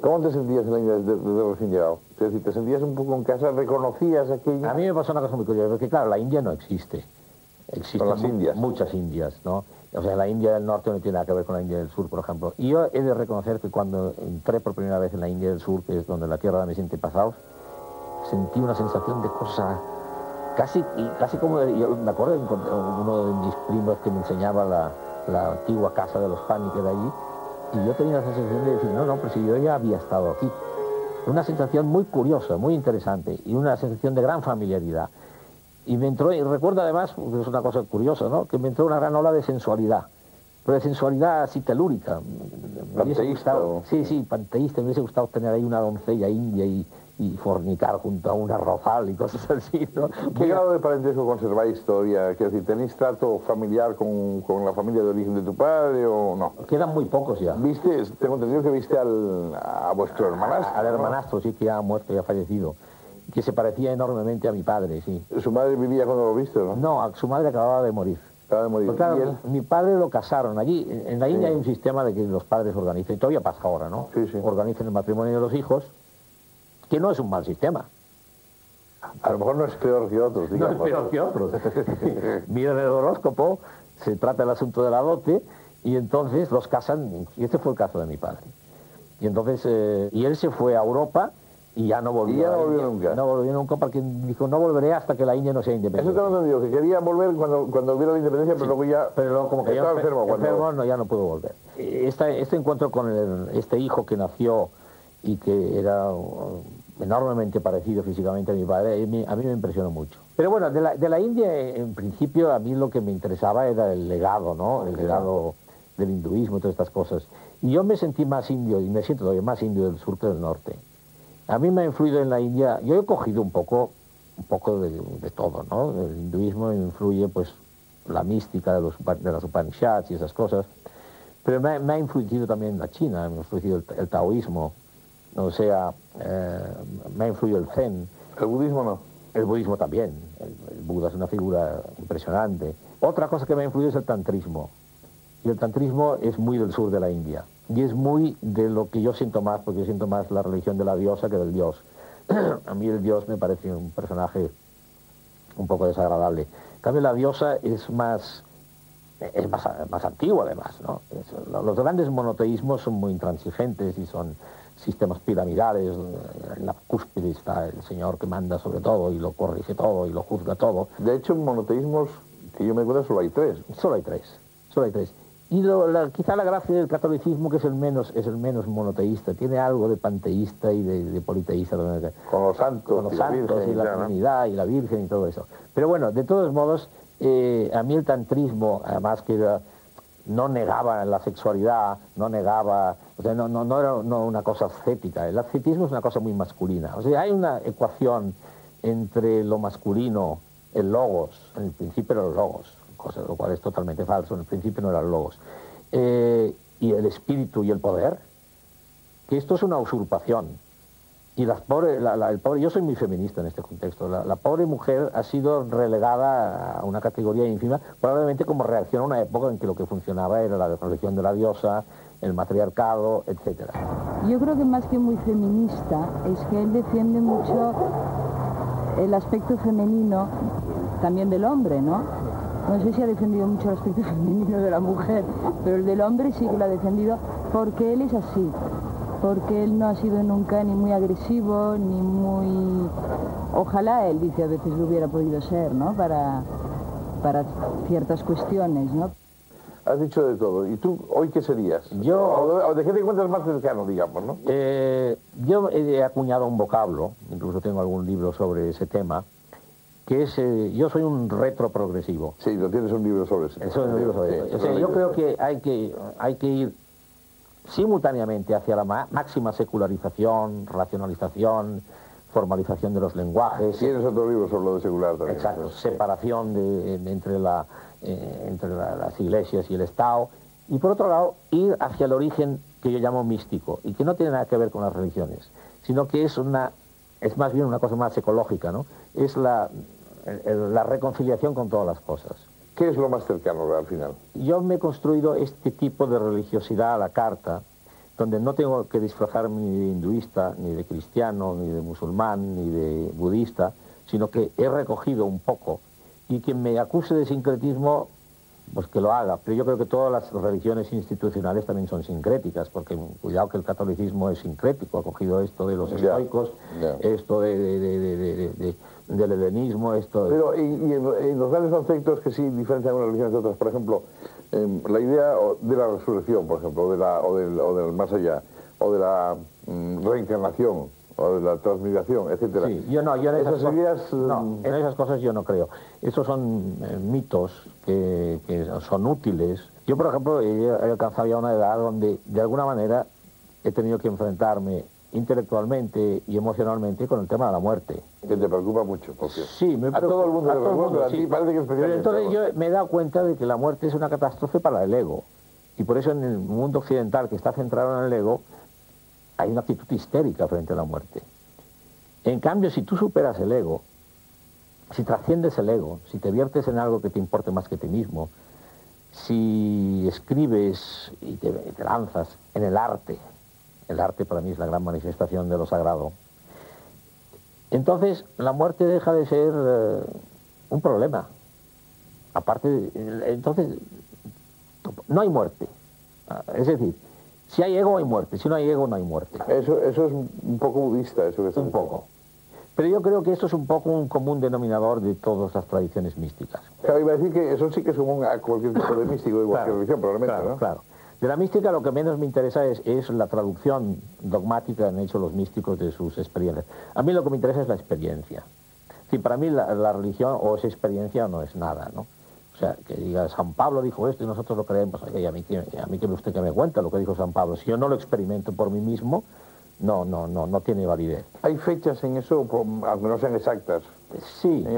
¿Cómo te sentías en la India desde recién llegado? Es decir, ¿te sentías un poco en casa? ¿Reconocías aquello? A mí me pasó una cosa muy curiosa, porque claro, la India no existe. Existen las Indias. Muchas Indias, ¿no? O sea, la India del Norte no tiene nada que ver con la India del Sur, por ejemplo. Y yo he de reconocer que cuando entré por primera vez en la India del Sur, que es donde la tierra de mis antepasados, sentí una sensación de cosa casi como... Yo me acuerdo de uno de mis primos que me enseñaba la antigua casa de los Paniker de allí, y yo tenía la sensación de decir, no, pero si yo ya había estado aquí. Una sensación muy curiosa, muy interesante, y una sensación de gran familiaridad. Y me entró, y recuerdo además, porque es una cosa curiosa, ¿no?, que me entró una gran ola de sensualidad, pero de sensualidad así telúrica. ¿Panteísta? Sí, panteísta. Me hubiese gustado tener ahí una doncella india y fornicar junto a una rosal y cosas así, ¿no? ¿Qué grado de parentesco conserváis todavía? Quiero decir, ¿tenéis trato familiar con la familia de origen de tu padre o no? Quedan muy pocos ya. ¿Viste? Tengo entendido que viste a vuestro hermanastro. Al hermanastro, sí, que ya ha muerto, ya ha fallecido. Que se parecía enormemente a mi padre, sí. ¿Su madre vivía cuando lo viste, no? No, su madre acababa de morir. Acaba de morir. Pues claro, mi padre lo casaron. Allí, en la India hay un sistema de que los padres organicen, y todavía pasa ahora, ¿no? Sí. Organicen el matrimonio de los hijos, que no es un mal sistema. A lo mejor no es peor que otros, digamos. No es peor que otros. Miren el horóscopo, se trata el asunto de la dote, y entonces los casan, y este fue el caso de mi padre. Y entonces, y él se fue a Europa, y ya no volvió. Y ya no volvió nunca. No volvió nunca porque dijo, no volveré hasta que la India no sea independiente. Eso te lo entendido, que quería volver cuando hubiera la independencia, pero luego ya... Pero luego, como que estaba ya enfermo, no, ya no pudo volver. Este encuentro con este hijo que nació y que era enormemente parecido físicamente a mi padre, a mí me impresionó mucho. Pero bueno, de la India, en principio, a mí lo que me interesaba era el legado, ¿no? El legado del hinduismo y todas estas cosas. Y yo me sentí más indio, y me siento todavía más indio del sur que del norte. A mí me ha influido en la India, yo he cogido un poco de todo, ¿no? El hinduismo influye, pues, la mística de las Upanishads y esas cosas, pero me ha influido también la China, me ha influido el taoísmo, o sea, me ha influido el Zen. ¿El budismo no? El budismo también, el Buda es una figura impresionante. Otra cosa que me ha influido es el tantrismo, y el tantrismo es muy del sur de la India. Y es muy de lo que yo siento más, porque yo siento más la religión de la diosa que del dios. A mí el dios me parece un personaje un poco desagradable. En cambio, la diosa es más antigua, además, ¿no? Los grandes monoteísmos son muy intransigentes y son sistemas piramidales. En la cúspide está el señor que manda sobre todo y lo corrige todo y lo juzga todo. De hecho, monoteísmos, que yo me acuerdo, solo hay tres. Solo hay tres. Y quizá la gracia del catolicismo, que es el menos monoteísta, tiene algo de panteísta y de politeísta. Con los santos y la Trinidad y la Virgen y todo eso. Pero bueno, de todos modos, a mí el tantrismo, además que no negaba la sexualidad, no negaba, o sea, no era una cosa ascética. El ascetismo es una cosa muy masculina. O sea, hay una ecuación entre lo masculino, el logos, en el principio era el logos, cosa lo cual es totalmente falso, en el principio no eran logos, y el espíritu y el poder, que esto es una usurpación. Y el pobre, yo soy muy feminista en este contexto, la pobre mujer ha sido relegada a una categoría ínfima, probablemente como reacción a una época en que lo que funcionaba era la religión de la diosa, el matriarcado, etc. Yo creo que más que muy feminista, es que él defiende mucho el aspecto femenino también del hombre, ¿no? No sé si ha defendido mucho el aspecto femenino de la mujer, pero el del hombre sí que lo ha defendido porque él es así, porque él no ha sido nunca ni muy agresivo, ni muy Ojalá él dice a veces lo hubiera podido ser, ¿no? Para ciertas cuestiones, ¿no? Has dicho de todo. ¿Y tú hoy qué serías? Yo... ¿O de qué te encuentras más cercano, digamos, no? Yo he acuñado un vocablo, incluso tengo algún libro sobre ese tema, que es, yo soy un retroprogresivo. Sí, lo tienes un libro sobre eso. Eso es un libro sobre eso. O sea, yo creo que hay que ir simultáneamente hacia la máxima secularización, racionalización, formalización de los lenguajes. Tienes otro libro sobre lo de secular también. Exacto, separación entre las iglesias y el Estado. Y por otro lado, ir hacia el origen que yo llamo místico, y que no tiene nada que ver con las religiones, sino que es más bien una cosa más ecológica, ¿no? Es la reconciliación con todas las cosas. ¿Qué es lo más cercano al final? Yo me he construido este tipo de religiosidad a la carta, donde no tengo que disfrazarme ni de hinduista, ni de cristiano, ni de musulmán, ni de budista, sino que he recogido un poco, y quien me acuse de sincretismo, pues que lo haga. Pero yo creo que todas las religiones institucionales también son sincréticas, porque cuidado que el catolicismo es sincrético, ha cogido esto de los estoicos, esto del helenismo, esto... Pero y en los grandes conceptos que sí diferencian unas religiones de otras, por ejemplo, la idea de la resurrección, por ejemplo, o del más allá, o de la reencarnación, o de la transmigración, etcétera. Sí, yo en esas cosas yo no creo. Esos son mitos que son útiles. Yo, por ejemplo, he alcanzado ya una edad donde, de alguna manera, he tenido que enfrentarme intelectualmente y emocionalmente con el tema de la muerte. Que te preocupa mucho, porque sí, a todo el mundo le preocupa, a ti parece que especialmente. Pero entonces yo me he dado cuenta de que la muerte es una catástrofe para el ego. Y por eso en el mundo occidental, que está centrado en el ego, hay una actitud histérica frente a la muerte. En cambio, si tú superas el ego, si trasciendes el ego, si te viertes en algo que te importe más que ti mismo, si escribes y te lanzas en el arte para mí es la gran manifestación de lo sagrado, entonces la muerte deja de ser un problema. Aparte, entonces no hay muerte. Es decir, si hay ego hay muerte, si no hay ego no hay muerte. Eso es un poco budista, eso que está. Un poco. Pero yo creo que esto es un poco un común denominador de todas las tradiciones místicas. Claro, iba a decir que eso sí que es común a cualquier tipo de místico de cualquier religión, probablemente, claro, ¿no? Claro. De la mística lo que menos me interesa es la traducción dogmática que han hecho los místicos de sus experiencias. A mí lo que me interesa es la experiencia. Sí, para mí la religión o esa experiencia no es nada, ¿no? O sea, que diga, San Pablo dijo esto y nosotros lo creemos. Oye, a mí que usted que me cuenta lo que dijo San Pablo. Si yo no lo experimento por mí mismo, no tiene validez. ¿Hay fechas en eso, aunque no sean exactas? Sí. ¿En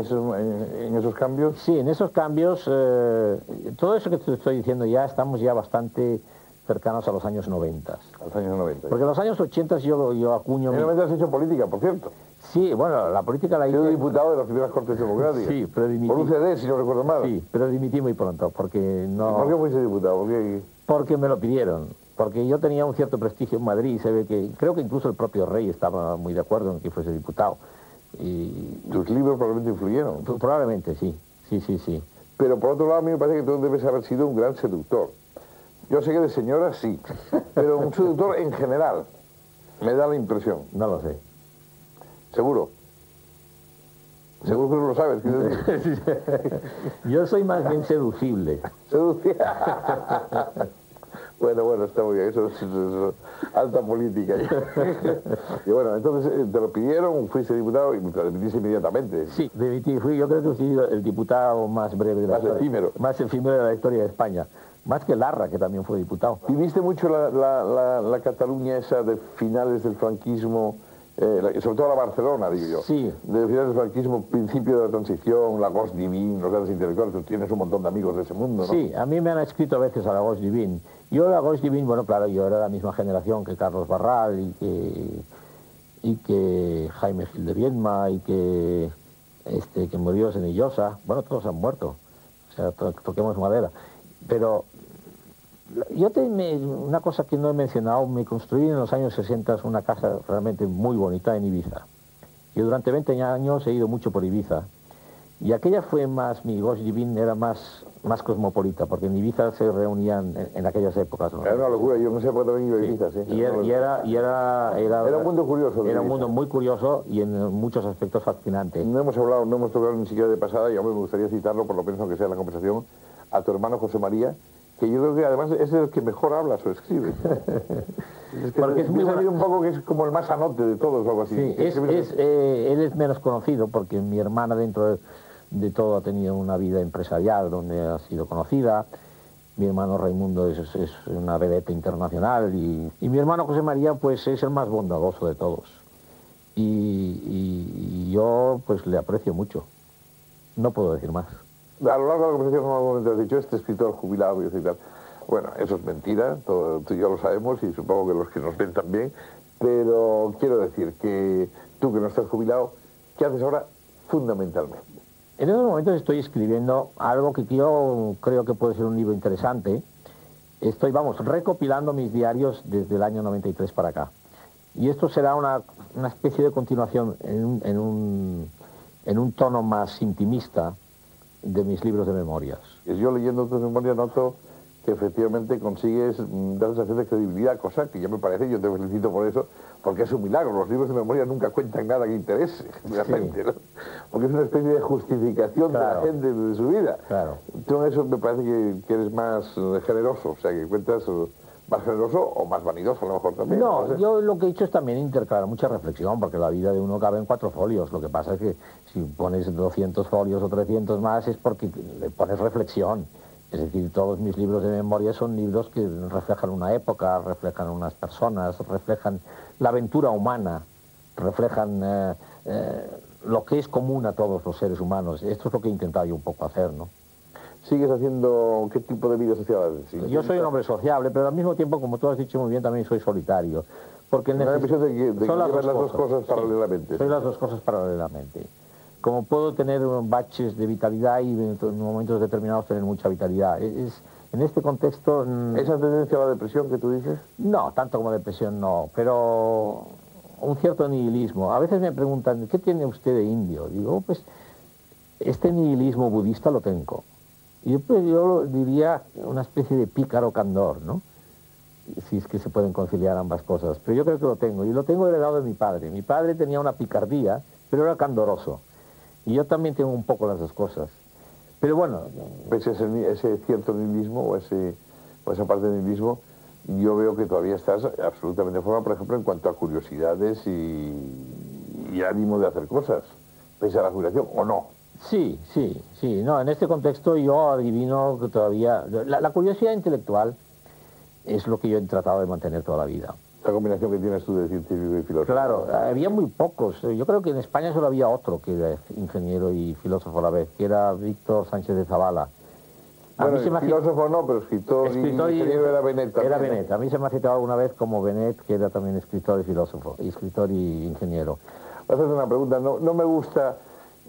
esos cambios? Sí, en esos cambios, todo eso que te estoy diciendo ya estamos ya bastante cercanos a los años 90. A los años 90. Porque en los años 80 yo acuño... En los 90 has hecho política, por cierto. Sí, bueno, la política la hice... He sido diputado de las primeras Cortes Democráticas. Sí, pero dimití. Por UCD, si no recuerdo mal. Sí, pero dimití muy pronto, porque no... ¿Por qué fuiste diputado? Porque me lo pidieron. Porque yo tenía un cierto prestigio en Madrid y se ve que... Creo que incluso el propio rey estaba muy de acuerdo en que fuese diputado. Y... ¿Tus libros probablemente influyeron? Probablemente, sí. Sí. Pero por otro lado, a mí me parece que tú debes haber sido un gran seductor. Yo sé que de señora sí, pero un seductor en general, me da la impresión. No lo sé. ¿Seguro? Seguro que no lo sabes. Yo soy más bien seducible. Bueno, está muy bien, eso es alta política. Y bueno, entonces te lo pidieron, fuiste diputado y te dimitiste inmediatamente. Sí, dimití, yo creo que fui el diputado más breve de la historia. Efímero. Más efímero de la historia de España. Más que Larra, que también fue diputado. ¿Viviste mucho la Cataluña esa de finales del franquismo, sobre todo la Barcelona, digo yo? Sí. De finales del franquismo, principio de la transición, la Gauche Divine, los grandes intelectuales, tú tienes un montón de amigos de ese mundo, ¿no? Sí, a mí me han escrito a veces a la Gauche Divine. Yo la Gauche Divine, bueno, claro, yo era de la misma generación que Carlos Barral y que Jaime Gil de Viedma y que murió Senillosa. Bueno, todos han muerto, o sea, toquemos madera. Pero yo una cosa que no he mencionado, me construí en los años 60 una casa realmente muy bonita en Ibiza. Yo durante 20 años he ido mucho por Ibiza Y aquella fue más, mi Gosh Divin era más cosmopolita, porque en Ibiza se reunían en aquellas épocas, ¿no? Era una locura, yo no sé por qué también iba a Ibiza, sí. Era un mundo curioso. Era un mundo muy curioso y en muchos aspectos fascinante. No hemos tocado ni siquiera de pasada, y a mí me gustaría citarlo, por lo menos aunque sea en la conversación, a tu hermano José María, que yo creo que además es el que mejor hablas o escribe. Es que porque es muy bueno. Un poco que es como el más anote de todos o algo así. Sí, él es menos conocido porque mi hermana dentro de todo ha tenido una vida empresarial donde ha sido conocida. Mi hermano Raimundo es una vedette internacional y mi hermano José María pues es el más bondadoso de todos. Y yo pues le aprecio mucho. No puedo decir más. A lo largo de la conversación normalmente has dicho, este escritor jubilado y tal. Bueno, eso es mentira, tú y yo lo sabemos y supongo que los que nos ven también, pero quiero decir que tú que no estás jubilado, ¿qué haces ahora fundamentalmente? En estos momentos estoy escribiendo algo que yo creo que puede ser un libro interesante. Estoy, recopilando mis diarios desde el año 93 para acá. Y esto será una especie de continuación en un tono más intimista de mis libros de memorias. Yo leyendo tus memorias noto que efectivamente consigues dar sensación de credibilidad, cosa que ya me parece, yo te felicito por eso, porque es un milagro. Los libros de memoria nunca cuentan nada que interese, realmente, ¿no? Porque es una especie de justificación de la gente de su vida. Claro. Tú en eso me parece que eres más generoso, o sea, que cuentas más generoso o más vanidoso a lo mejor también. No, yo lo que he hecho es también intercalar mucha reflexión, porque la vida de uno cabe en 4 folios. Lo que pasa es que si pones 200 folios o 300 más es porque le pones reflexión. Es decir, todos mis libros de memoria son libros que reflejan una época, reflejan unas personas, reflejan la aventura humana, reflejan lo que es común a todos los seres humanos. Esto es lo que he intentado yo un poco hacer, ¿no? ¿Sigues haciendo qué tipo de vida social? Yo soy un hombre sociable, pero al mismo tiempo, como tú has dicho muy bien, también soy solitario. Porque me da la impresión de que llevas las dos cosas paralelamente. Sí, soy las dos cosas paralelamente. Como puedo tener baches de vitalidad y en momentos determinados tener mucha vitalidad. En este contexto... ¿Esa tendencia a la depresión que tú dices? No, tanto como depresión no, pero un cierto nihilismo. A veces me preguntan, ¿qué tiene usted de indio? Digo, pues, este nihilismo budista lo tengo. Y pues yo diría una especie de pícaro candor, ¿no? Si es que se pueden conciliar ambas cosas. Pero yo creo que lo tengo, y lo tengo heredado de mi padre. Mi padre tenía una picardía, pero era candoroso. Y yo también tengo un poco las dos cosas. Pero bueno... Pues ese cierto nihilismo o esa parte de nihilismo, yo veo que todavía estás absolutamente en forma, por ejemplo, en cuanto a curiosidades y ánimo de hacer cosas, pese a la jubilación, ¿o no? Sí. No, en este contexto yo adivino que todavía... La curiosidad intelectual es lo que yo he tratado de mantener toda la vida. La combinación que tienes tú de científico y filósofo. Claro, había muy pocos. Yo creo que en España solo había otro que era ingeniero y filósofo a la vez, que era Víctor Sánchez de Zavala. Bueno, filósofo no, pero escritor y ingeniero era Benet también. Era Benet. A mí se me ha citado alguna vez como Benet, que era también escritor y filósofo, escritor y ingeniero. Voy a hacer una pregunta. No me gusta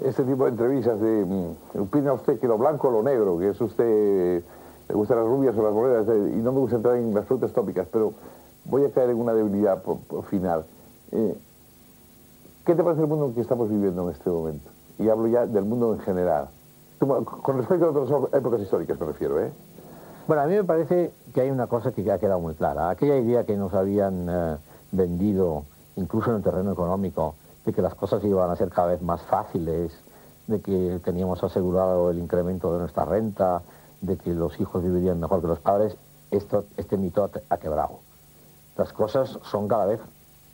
este tipo de entrevistas de ¿opina usted que lo blanco o lo negro? Que es usted, le gustan las rubias o las morenas, y no me gusta entrar en las frutas tópicas, pero voy a caer en una debilidad por final. ¿Qué te parece el mundo en que estamos viviendo en este momento? Y hablo ya del mundo en general. Con respecto a otras épocas históricas me refiero, ¿eh? Bueno, a mí me parece que hay una cosa que ha quedado muy clara. Aquella idea que nos habían vendido, incluso en el terreno económico, de que las cosas iban a ser cada vez más fáciles, de que teníamos asegurado el incremento de nuestra renta, de que los hijos vivirían mejor que los padres, este mito ha quebrado. Las cosas son cada vez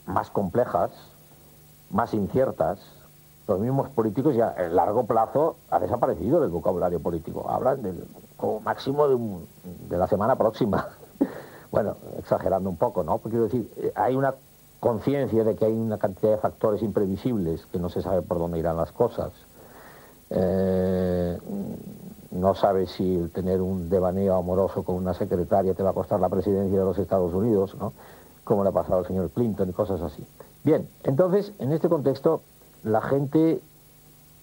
más complejas, más inciertas. Los mismos políticos ya a largo plazo ha desaparecido del vocabulario político. Hablan como máximo de la semana próxima. Bueno, exagerando un poco, ¿no? Porque quiero decir, hay una conciencia de que hay una cantidad de factores imprevisibles, que no se sabe por dónde irán las cosas. No sabes si el tener un devaneo amoroso con una secretaria te va a costar la presidencia de los Estados Unidos, ¿no? Como le ha pasado al señor Clinton y cosas así. Bien, entonces, en este contexto, la gente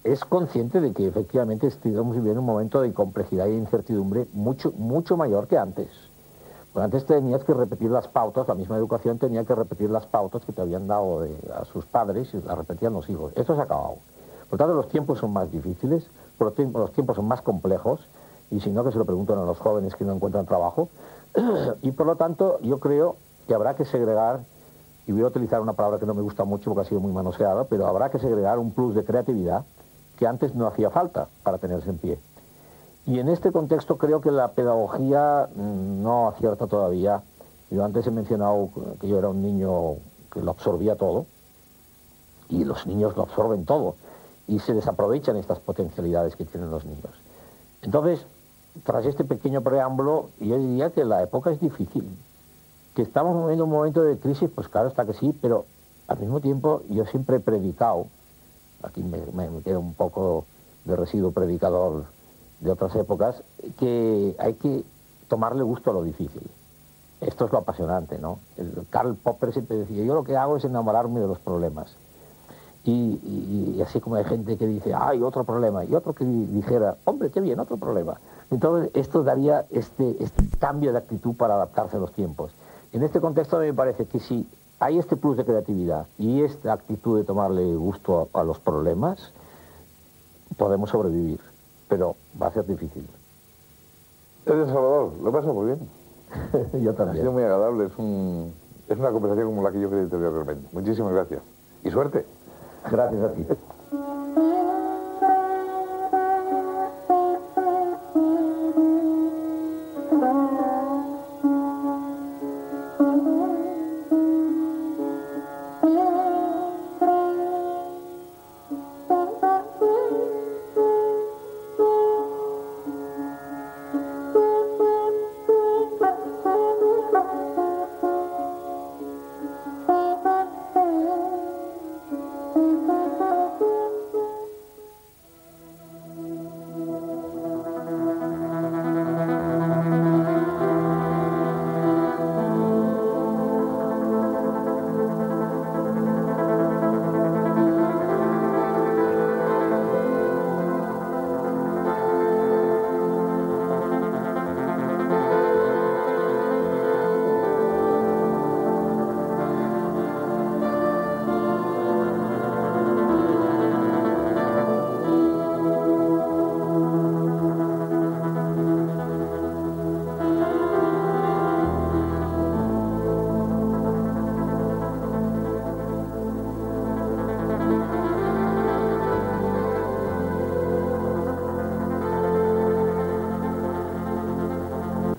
es consciente de que efectivamente estamos viviendo un momento de complejidad y de incertidumbre mucho mayor que antes. Pues antes tenías que repetir las pautas, la misma educación tenía que repetir las pautas que te habían dado a sus padres y las repetían los hijos. Esto se ha acabado. Por tanto, los tiempos son más difíciles, los tiempos son más complejos, y si no, que se lo preguntan a los jóvenes que no encuentran trabajo. Y por lo tanto, yo creo que habrá que segregar, y voy a utilizar una palabra que no me gusta mucho porque ha sido muy manoseada, pero habrá que segregar un plus de creatividad que antes no hacía falta para tenerse en pie. Y en este contexto creo que la pedagogía no acierta todavía. Yo antes he mencionado que yo era un niño que lo absorbía todo, y los niños lo absorben todo, y se desaprovechan estas potencialidades que tienen los niños. Entonces, tras este pequeño preámbulo, yo diría que la época es difícil. Que estamos viviendo un momento de crisis, pues claro está que sí, pero al mismo tiempo yo siempre he predicado, aquí me queda un poco de residuo predicador de otras épocas, que hay que tomarle gusto a lo difícil. Esto es lo apasionante, ¿no? Karl Popper siempre decía, yo lo que hago es enamorarme de los problemas. Y así como hay gente que dice, ¡ay, otro problema! Y otro que dijera, ¡hombre, qué bien, otro problema! Entonces, esto daría este cambio de actitud para adaptarse a los tiempos. En este contexto a mí me parece que si hay este plus de creatividad y esta actitud de tomarle gusto a los problemas, podemos sobrevivir, pero va a ser difícil. Eres Salvador, lo paso muy bien. Yo también. Ha sido muy agradable, es una conversación como la que yo quería tener realmente. Muchísimas gracias. Y suerte. Gracias a ti.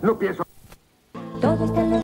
No pienso... Todo está en